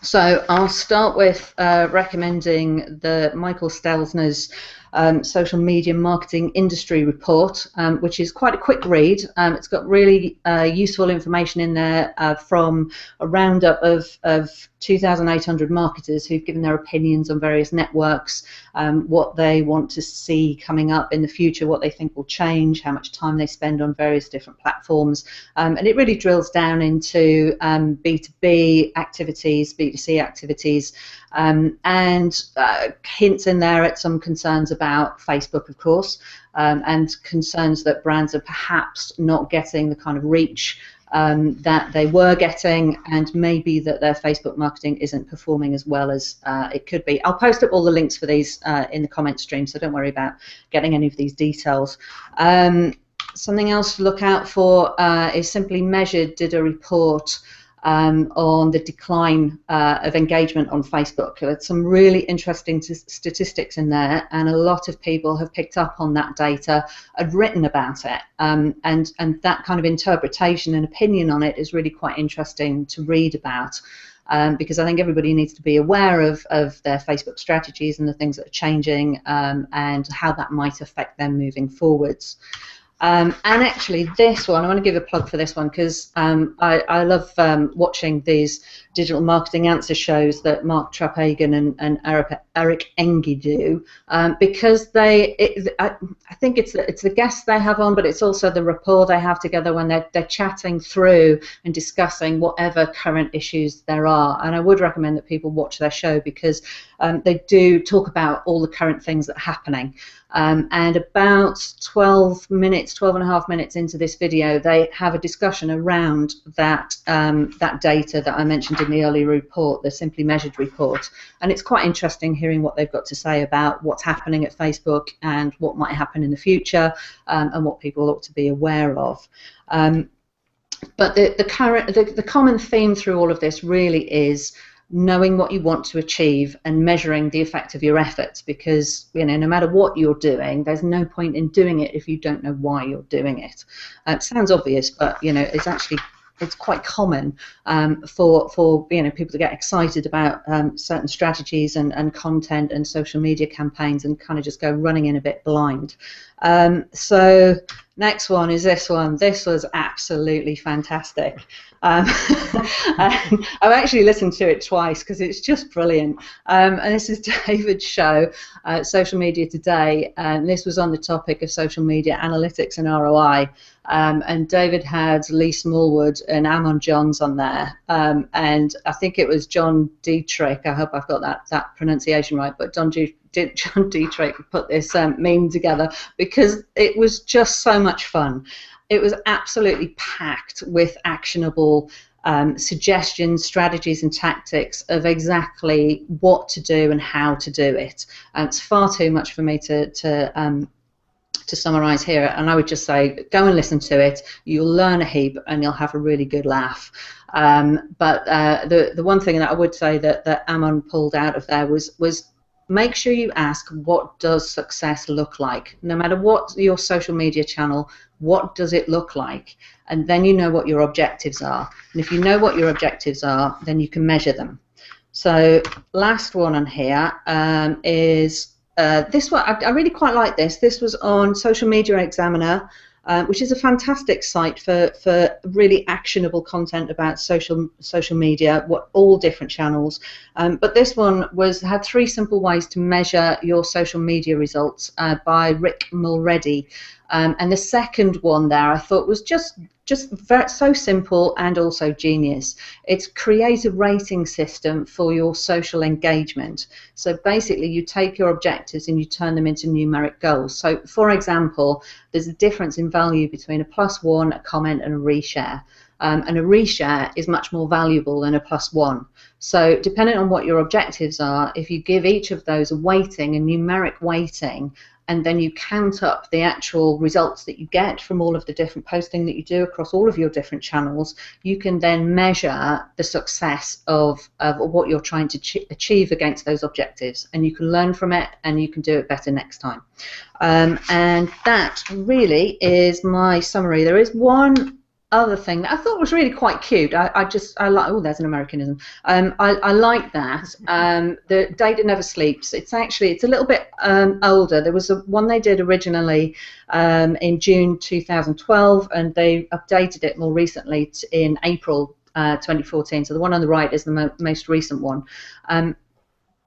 So I'll start with recommending the Michael Stelzner's Social Media Marketing Industry Report, which is quite a quick read. It's got really useful information in there from a roundup of 2,800 marketers who've given their opinions on various networks, what they want to see coming up in the future, what they think will change, how much time they spend on various different platforms. And it really drills down into B2B activities, B2C activities, and hints in there at some concerns about Facebook, of course, and concerns that brands are perhaps not getting the kind of reach that they were getting, and maybe that their Facebook marketing isn't performing as well as it could be. I'll post up all the links for these in the comment stream, so don't worry about getting any of these details. Something else to look out for is Simply Measured did a report on the decline of engagement on Facebook. There's some really interesting statistics in there, and a lot of people have picked up on that data and written about it, and that kind of interpretation and opinion on it is really quite interesting to read about, because I think everybody needs to be aware of their Facebook strategies and the things that are changing, and how that might affect them moving forwards. And actually this one, I want to give a plug for this one because I love watching these digital marketing answer shows that Mark Trapagan and Eric Engie do, because I think it's the guests they have on, but it's also the rapport they have together when they're chatting through and discussing whatever current issues there are. And I would recommend that people watch their show because they do talk about all the current things that are happening. And about 12 and a half minutes into this video, they have a discussion around that data that I mentioned in the earlier report, the Simply Measured report. And it's quite interesting hearing what they've got to say about what's happening at Facebook and what might happen in the future, and what people ought to be aware of. But the common theme through all of this really is knowing what you want to achieve and measuring the effect of your efforts, because no matter what you're doing, there's no point in doing it if you don't know why you're doing it. It sounds obvious, but it's quite common for people to get excited about certain strategies and content and social media campaigns and kind of just go running in a bit blind. So next one is this one. This was absolutely fantastic. I've actually listened to it twice because it's just brilliant. And this is David's show, Social Media Today, and this was on the topic of social media analytics and ROI. And David had Lee Smallwood and Amon Johns on there, and I think it was John Dietrich. I hope I've got that pronunciation right, but John Dietrich put this meme together because it was just so much fun. It was absolutely packed with actionable suggestions, strategies and tactics of exactly what to do and how to do it. It's far too much for me to summarize here, and I would just say go and listen to it. You'll learn a heap and you'll have a really good laugh. But the one thing that I would say that Amon pulled out of there was make sure you ask, what does success look like? No matter what your social media channel, what does it look like? And then you know what your objectives are. And if you know what your objectives are, then you can measure them. So last one on here is this one. I really quite like this. This was on Social Media Examiner. which is a fantastic site for really actionable content about social media, all different channels. But this one had 3 simple ways to measure your social media results by Rick Mulready. And the second one there I thought was just so simple and also genius. It's create a rating system for your social engagement. So basically you take your objectives and you turn them into numeric goals. So for example, there's a difference in value between a +1, a comment and a reshare. And a reshare is much more valuable than a +1. So depending on what your objectives are, if you give each of those a weighting, a numeric weighting, and then you count up the actual results that you get from all of the different posting that you do across all of your different channels, you can then measure the success of what you're trying to achieve against those objectives, and you can learn from it and you can do it better next time. And that really is my summary. There is one other thing that I thought was really quite cute. I like, oh, there's an Americanism. I like that. The Data Never Sleeps. It's a little bit older. There was one they did originally in June 2012, and they updated it more recently in April 2014. So the one on the right is the most recent one.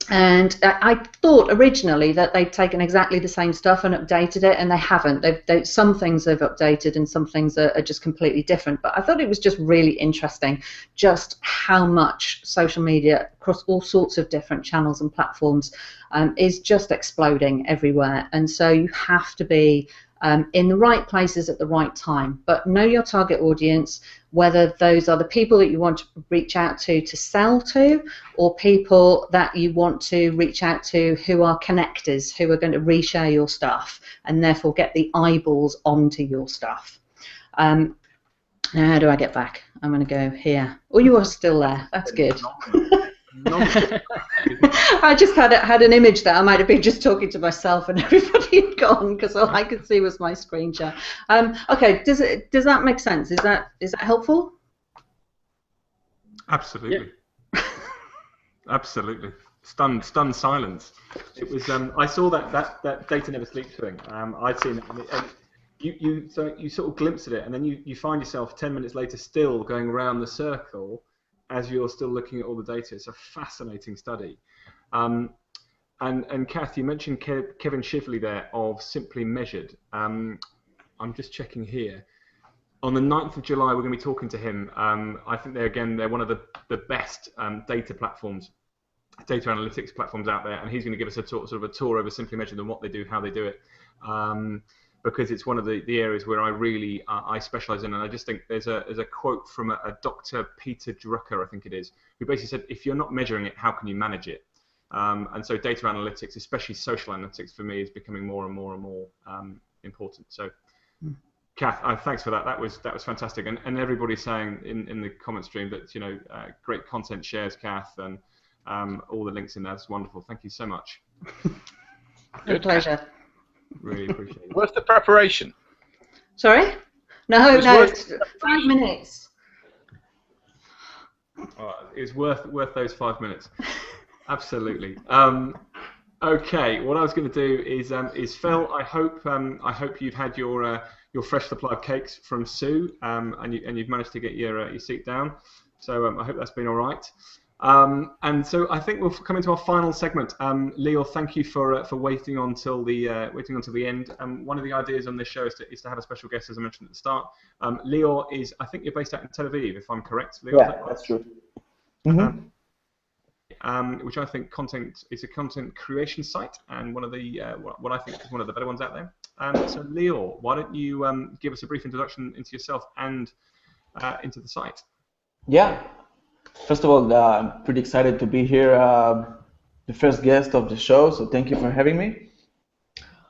And I thought originally that they'd taken exactly the same stuff and updated it, and they haven't. Some things they've updated and some things are just completely different. But I thought it was just really interesting just how much social media across all sorts of different channels and platforms is just exploding everywhere. And so you have to be in the right places at the right time. But know your target audience, whether those are the people that you want to reach out to sell to, or people that you want to reach out to who are connectors, who are going to reshare your stuff and therefore get the eyeballs onto your stuff. Now how do I get back? I'm going to go here. Oh, you are still there. That's good. I just had an image that I might have been just talking to myself and everybody had gone because all I could see was my screen share. Okay, does that make sense? Is that helpful? Absolutely. Yeah. Absolutely. Stunned silence. It was. I saw that Data Never Sleeps thing. I'd seen it, and you sort of glimpse at it, and then you find yourself 10 minutes later still going around the circle as you're still looking at all the data. It's a fascinating study. And Kath, you mentioned Kevin Shively there of Simply Measured. I'm just checking here. On the 9th of July, we're going to be talking to him. I think they're one of the best data analytics platforms out there, and he's going to give us sort of a tour over Simply Measured and what they do, how they do it. Because it's one of the areas where I really I specialize in, and I just think there's a quote from a Dr. Peter Drucker, I think it is, who basically said, if you're not measuring it, how can you manage it? And so data analytics, especially social analytics, for me is becoming more and more and more important. So, Kath, thanks for that. That was fantastic, and everybody's saying in the comment stream that great content shares, Kath, and all the links in there. That's wonderful. Thank you so much. Good pleasure. Really appreciate it. Worth the preparation. Sorry? No, it's 5 minutes. It's worth those 5 minutes. Absolutely. Okay, what I was going to do is Phil, I hope you've had your fresh supply of cakes from Sue, and you've managed to get your seat down. So I hope that's been all right. And so I think we'll come into our final segment. Lior, thank you for waiting until the end. One of the ideas on this show is to have a special guest, as I mentioned at the start. Lior I think you're based out in Tel Aviv, if I'm correct. Lior, yeah, that's true. Which I think is a content creation site, and one of the what I think is one of the better ones out there. So Lior, why don't you give us a brief introduction into yourself and into the site? Yeah. First of all, I'm pretty excited to be here, the first guest of the show, so thank you for having me.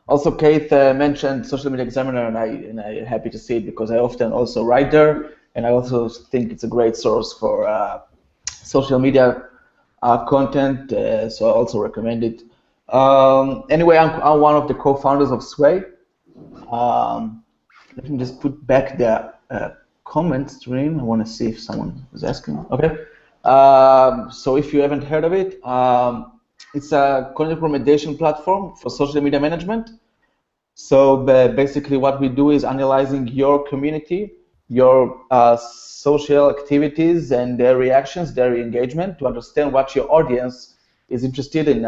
Also, Kath mentioned Social Media Examiner, and I'm happy to see it because I often also write there, and I also think it's a great source for social media content, so I also recommend it. Anyway, I'm one of the co-founders of Sway. Let me just put back the comment stream. I want to see if someone is asking. Okay. So if you haven't heard of it, it's a content recommendation platform for social media management. So basically what we do is analyzing your community, your social activities and their reactions, their engagement, to understand what your audience is interested in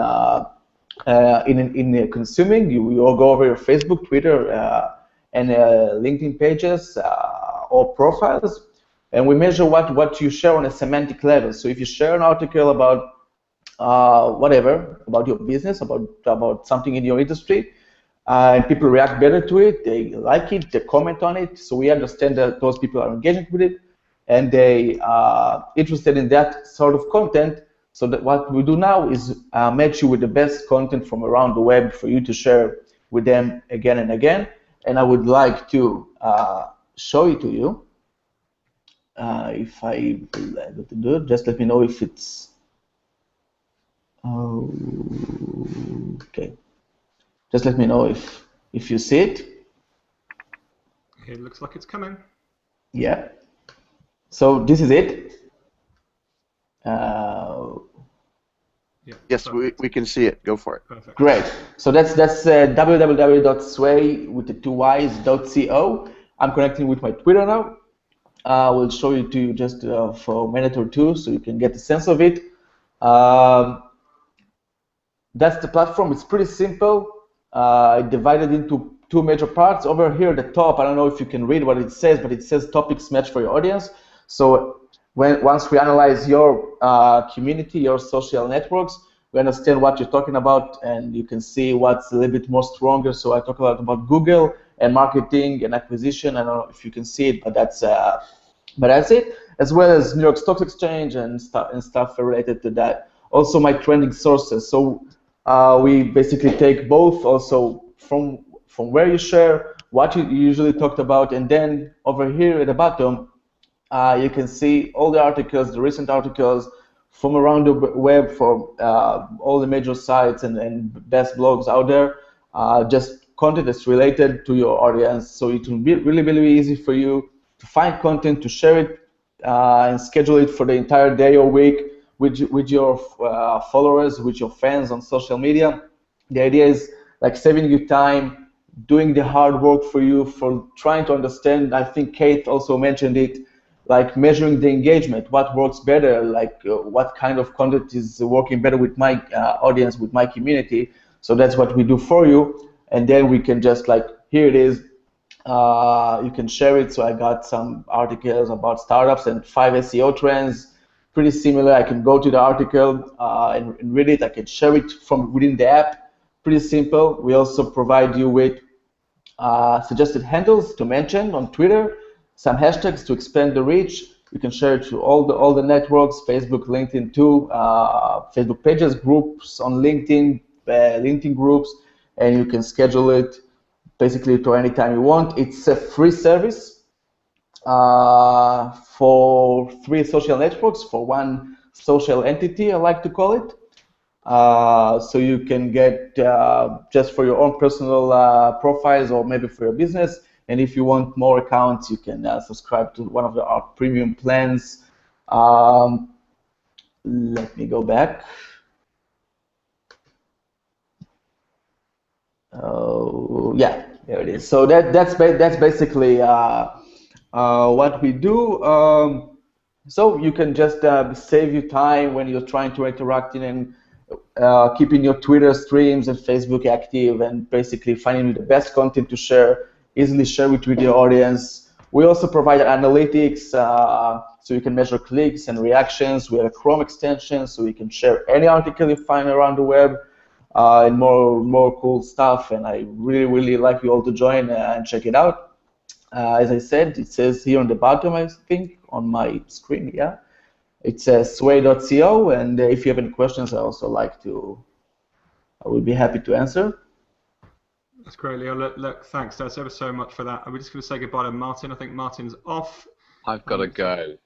consuming. You all go over your Facebook, Twitter, and LinkedIn pages or profiles, and we measure what you share on a semantic level. So if you share an article about whatever, about your business, about something in your industry, and people react better to it, they like it, they comment on it, so we understand that those people are engaging with it, and they are interested in that sort of content. So that what we do now is match you with the best content from around the web for you to share with them again and again. And I would like to show it to you. If I will able to do it, just let me know if it's okay. Just let me know if you see it. It looks like it's coming. Yeah. So this is it. Yeah, Yes, we can see it. Go for it. perfect. Great. So that's www.sway with the 2 Y's.co. I'm connecting with my Twitter now. I will show it to you just for a minute or two so you can get a sense of it. That's the platform. It's pretty simple. Divided into 2 major parts. Over here at the top, I don't know if you can read what it says, but it says topics match for your audience. So once we analyze your community, your social networks, we understand what you're talking about, and you can see what's a little bit more stronger. So I talk a lot about Google and marketing and acquisition. I don't know if you can see it, but that's it. As well as New York Stock Exchange and stuff related to that. Also my trending sources. So we basically take both also from where you share, what you usually talked about, and then over here at the bottom, you can see all the articles, the recent articles from around the web, from all the major sites and best blogs out there, just content that's related to your audience. So it will be really, really easy for you to find content, to share it, and schedule it for the entire day or week with your followers, with your fans on social media. The idea is like saving you time, doing the hard work for you, for trying to understand. I think Kate also mentioned it, like measuring the engagement, what works better, like what kind of content is working better with my audience, with my community. So that's what we do for you. And then we can just like, here it is, you can share it. So I got some articles about startups and 5 SEO trends, pretty similar. I can go to the article and read it. I can share it from within the app, pretty simple. We also provide you with suggested handles to mention on Twitter, some hashtags to expand the reach. You can share it to all the networks, Facebook, LinkedIn too, Facebook pages, groups on LinkedIn, LinkedIn groups, and you can schedule it basically to any time you want. It's a free service for 3 social networks, for 1 social entity, I like to call it. So you can get just for your own personal profiles or maybe for your business. And if you want more accounts, you can subscribe to one of our premium plans. Let me go back. Oh, yeah, there it is. So that's basically what we do. So you can just save you time when you're trying to interact and keeping your Twitter streams and Facebook active, and basically finding the best content to share, easily share it with your audience. We also provide analytics, so you can measure clicks and reactions. We have a Chrome extension, so you can share any article you find around the web, and more cool stuff. And I really, really like you all to join and check it out. As I said, it says here on the bottom, I think, on my screen, yeah. It says sway.co, and if you have any questions, I would be happy to answer. That's great, Leo. Look, thanks. That's ever so much for that. We're just going to say goodbye to Martin. I think Martin's off. I've got to go.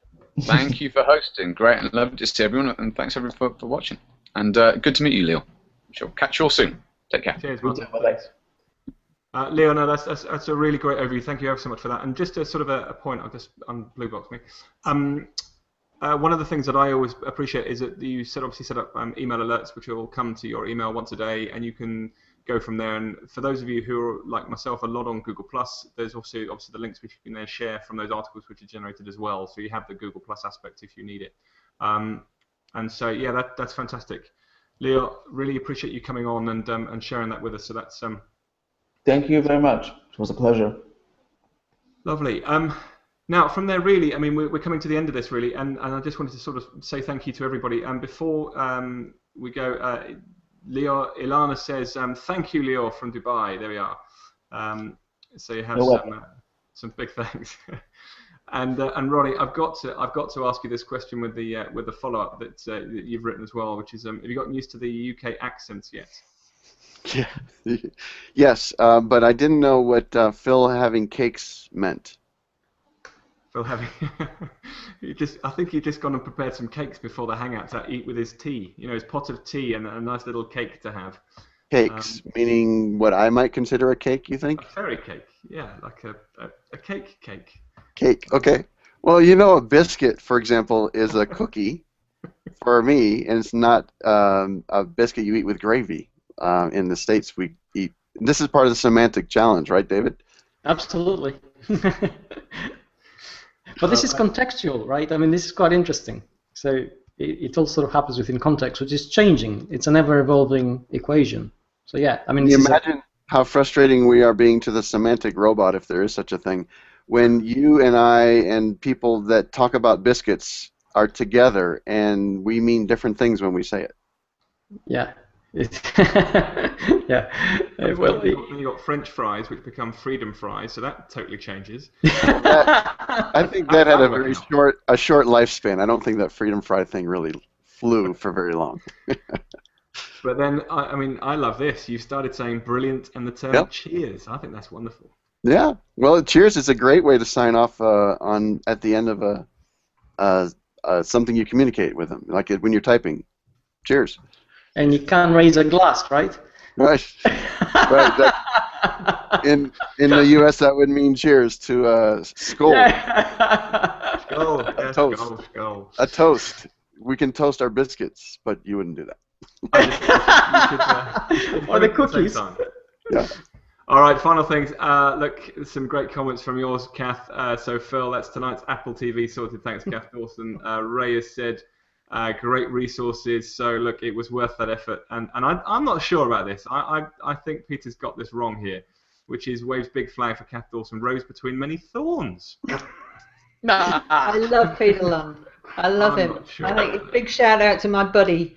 Thank you for hosting. Great, and lovely to see everyone, and thanks everyone for watching. And good to meet you, Leo. Sure. Catch you all soon. Take care. Cheers, Martin. Thanks. Leo, no, that's a really great overview. Thank you ever so much for that. And just a sort of a point, I'll just blue box me. One of the things that I always appreciate is that you obviously set up email alerts, which will come to your email once a day, and you can go from there. And for those of you who are like myself, a lot on Google Plus, there's also obviously the links which you can then share from those articles which are generated as well. So you have the Google Plus aspect if you need it. And so yeah, that's fantastic. Lior, really appreciate you coming on and sharing that with us. So that's Thank you very much. It was a pleasure. lovely. Now, from there, really, I mean, we're coming to the end of this, really, and I just wanted to sort of say thank you to everybody. And before we go, Ilana says, thank you, Lior, from Dubai. There we are. So you have some big thanks. And Ronnie, I've got to ask you this question with the follow-up that you've written as well, which is, have you gotten used to the UK accents yet? Yeah. Yes, but I didn't know what Phil having cakes meant. Phil having, I think he just gone and prepared some cakes before the Hangouts to eat with his tea. You know, his pot of tea and a nice little cake to have. Cakes, meaning what I might consider a cake, you think? A fairy cake, yeah, like a cake. Cake, okay. Well, you know, a biscuit, for example, is a cookie for me, and it's not a biscuit you eat with gravy. In the States, we eat. This is part of the semantic challenge, right, David? Absolutely. But this is contextual, right? I mean, this is quite interesting. So it all sort of happens within context, which is changing. It's an ever-evolving equation. So yeah, I mean, can you imagine how frustrating we are being to the semantic robot, if there is such a thing, when you and I and people that talk about biscuits are together and we mean different things when we say it. Yeah. Yeah. Well, then you got French fries, which become freedom fries, so that totally changes. I think that had a very short lifespan. I don't think that freedom fry thing really flew for very long. But then, I mean, I love this. You started saying brilliant and the term cheers. I think that's wonderful. Yeah. Well, cheers is a great way to sign off at the end of something you communicate with them, like when you're typing. Cheers. And you can't raise a glass, right? Right. Right. In the U.S., that would mean cheers to skull. Yeah. Skull. Yes, toast. Skull. A toast. We can toast our biscuits, but you wouldn't do that. Or the cookies. Yeah. All right, final things. Look, some great comments from yours, Kath. So, Phil, that's tonight's Apple TV sorted. Thanks, Kath Dawson. Ray has said, great resources. So, look, it was worth that effort. And I'm not sure about this. I think Peter's got this wrong here, which is waves big flag for Kath Dawson, rose between many thorns. I love Peter Lund. I love him. Sure. I think big shout out to my buddy.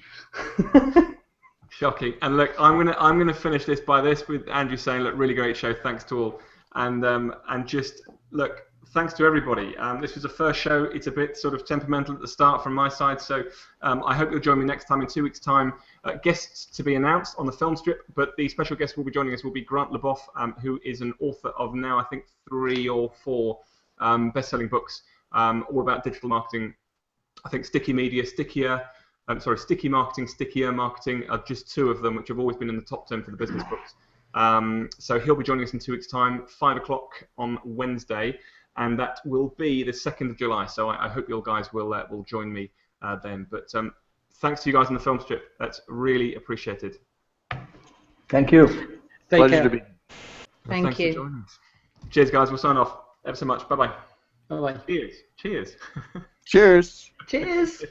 Shocking. And look, I'm gonna finish this by this with Andrew saying, look, really great show. Thanks to all. And just look, thanks to everybody. This was a first show. It's a bit sort of temperamental at the start from my side. So I hope you'll join me next time in 2 weeks' time. Guests to be announced on the film strip, but the special guest who will be joining us will be Grant Leboff, who is an author of now I think 3 or 4 best-selling books, all about digital marketing. I think Sticky Media, Sticky Marketing, Stickier Marketing are just 2 of them, which have always been in the top 10 for the business books. So he'll be joining us in 2 weeks' time, 5 o'clock on Wednesday, and that will be the 2nd of July. So I hope you guys will join me then. But thanks to you guys in the film strip. That's really appreciated. Thank you. Pleasure to be. Thank you. For joining us. Cheers, guys. We'll sign off ever so much. Bye-bye. Bye-bye. Cheers. Cheers. Cheers. Cheers.